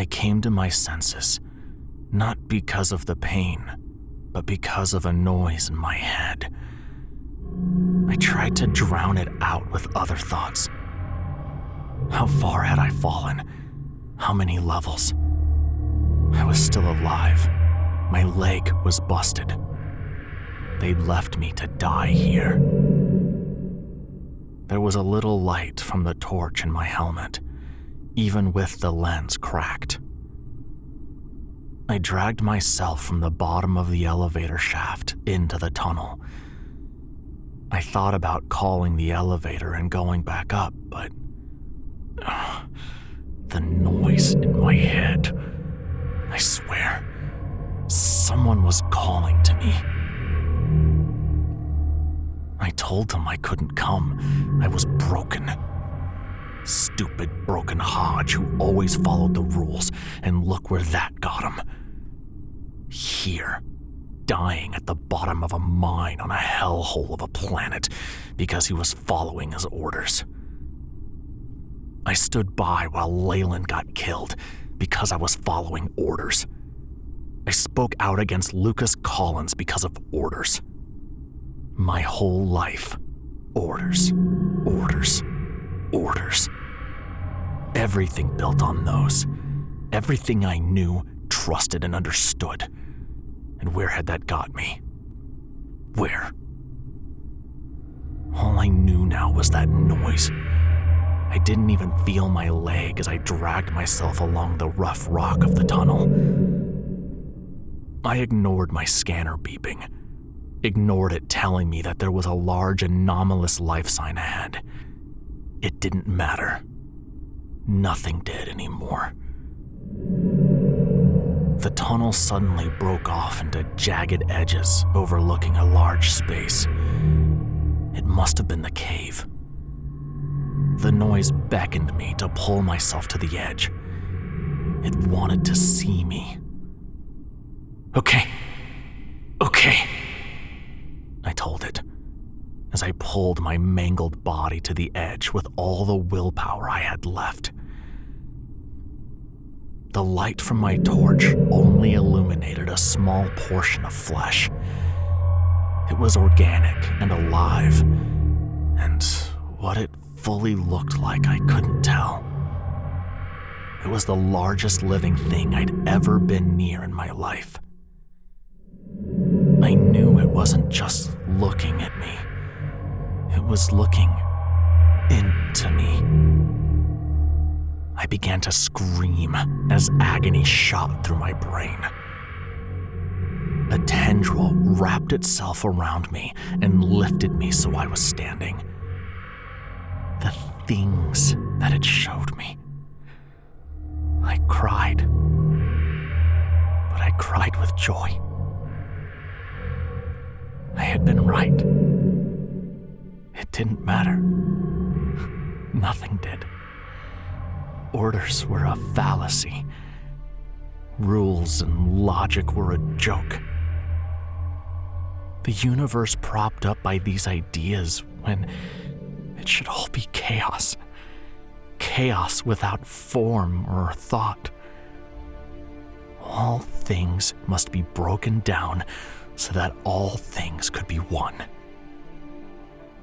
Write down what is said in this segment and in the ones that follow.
I came to my senses, not because of the pain, but because of a noise in my head. I tried to drown it out with other thoughts. How far had I fallen? How many levels? I was still alive. My leg was busted. They'd left me to die here. There was a little light from the torch in my helmet, even with the lens cracked. I dragged myself from the bottom of the elevator shaft into the tunnel. I thought about calling the elevator and going back up, but the noise in my head. I swear, someone was calling to me. I told them I couldn't come. I was broken. Stupid broken Hodge who always followed the rules, and look where that got him. Here, dying at the bottom of a mine on a hellhole of a planet because he was following his orders. I stood by while Leyland got killed because I was following orders. I spoke out against Lucas Collins because of orders. My whole life, orders, orders, orders. Everything built on those. Everything I knew, trusted, and understood. And where had that got me? Where? All I knew now was that noise. I didn't even feel my leg as I dragged myself along the rough rock of the tunnel. I ignored my scanner beeping. Ignored it telling me that there was a large anomalous life sign ahead. It didn't matter. Nothing did anymore. The tunnel suddenly broke off into jagged edges overlooking a large space. It must have been the cave. The noise beckoned me to pull myself to the edge. It wanted to see me. Okay, I told it, as I pulled my mangled body to the edge with all the willpower I had left. The light from my torch only illuminated a small portion of flesh. It was organic and alive, and what it fully looked like I couldn't tell. It was the largest living thing I'd ever been near in my life. I knew it wasn't just looking at me. It was looking into me. I began to scream as agony shot through my brain. A tendril wrapped itself around me and lifted me so I was standing. The things that it showed me. I cried, but I cried with joy. I had been right. It didn't matter. Nothing did. Orders were a fallacy. Rules and logic were a joke. The universe propped up by these ideas when it should all be chaos. Chaos without form or thought. All things must be broken down so that all things could be one.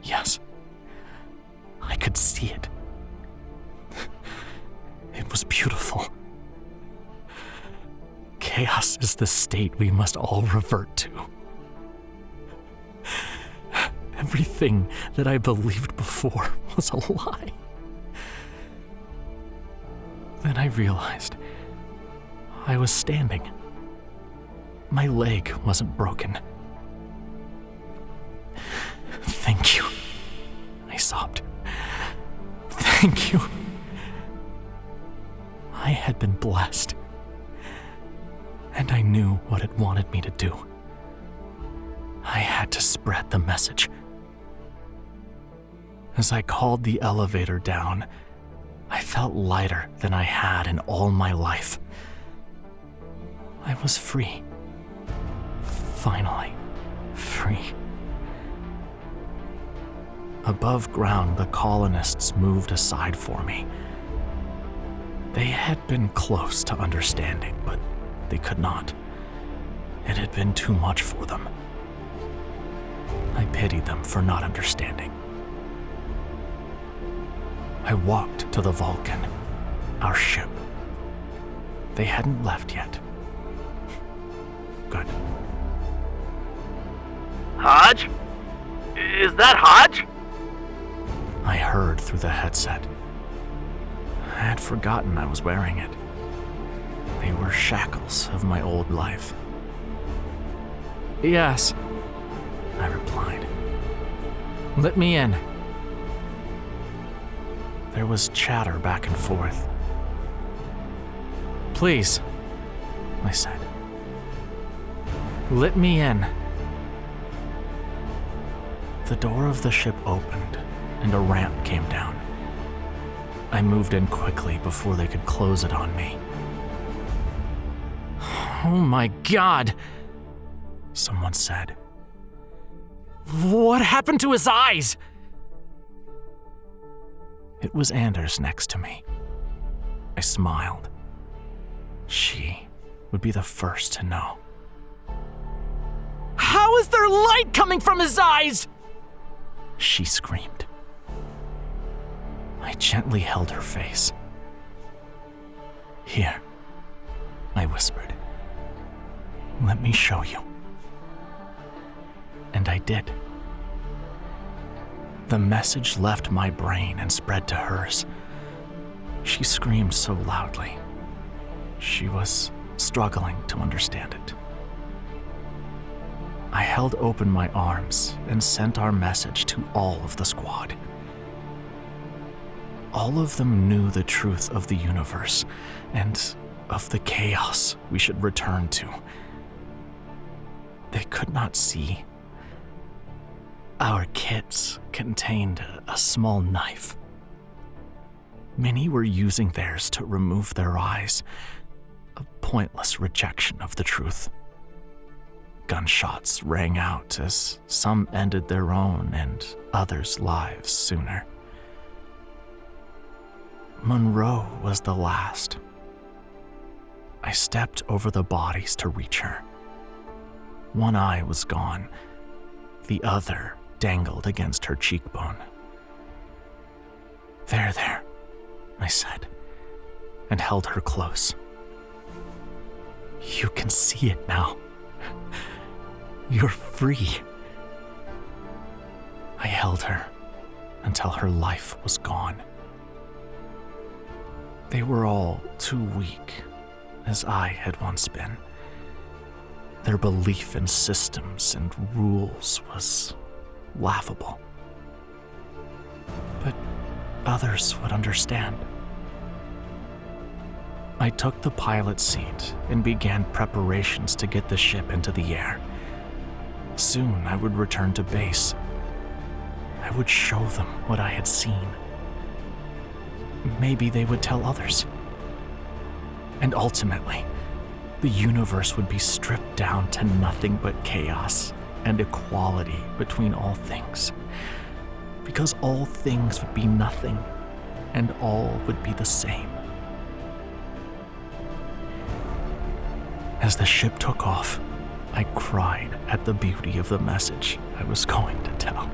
Yes, I could see it. It was beautiful. Chaos is the state we must all revert to. Everything that I believed before was a lie. Then I realized I was standing. My leg wasn't broken. Thank you, I sobbed. Thank you. I had been blessed, and I knew what it wanted me to do. I had to spread the message. As I called the elevator down, I felt lighter than I had in all my life. I was free. Finally, free. Above ground, the colonists moved aside for me. They had been close to understanding, but they could not. It had been too much for them. I pitied them for not understanding. I walked to the Vulcan, our ship. They hadn't left yet. Good. Hodge? Is that Hodge? I heard through the headset. I had forgotten I was wearing it. They were shackles of my old life. Yes, I replied. Let me in. There was chatter back and forth. Please, I said. Let me in. The door of the ship opened and a ramp came down. I moved in quickly before they could close it on me. Oh my God, someone said. What happened to his eyes? It was Anders next to me. I smiled. She would be the first to know. How is there light coming from his eyes? She screamed. I gently held her face. Here, I whispered. Let me show you. And I did. The message left my brain and spread to hers. She screamed so loudly. She was struggling to understand it. I held open my arms and sent our message to all of the squad. All of them knew the truth of the universe and of the chaos we should return to. They could not see. Our kits contained a small knife. Many were using theirs to remove their eyes, a pointless rejection of the truth. Gunshots rang out as some ended their own and others' lives sooner. Monroe was the last. I stepped over the bodies to reach her. One eye was gone. The other dangled against her cheekbone. There, I said, and held her close. You can see it now. You're free. I held her until her life was gone. They were all too weak, as I had once been. Their belief in systems and rules was laughable. But others would understand. I took the pilot seat and began preparations to get the ship into the air. Soon I would return to base. I would show them what I had seen. Maybe they would tell others. And ultimately, the universe would be stripped down to nothing but chaos and equality between all things. Because all things would be nothing, and all would be the same. As the ship took off, I cried at the beauty of the message I was going to tell.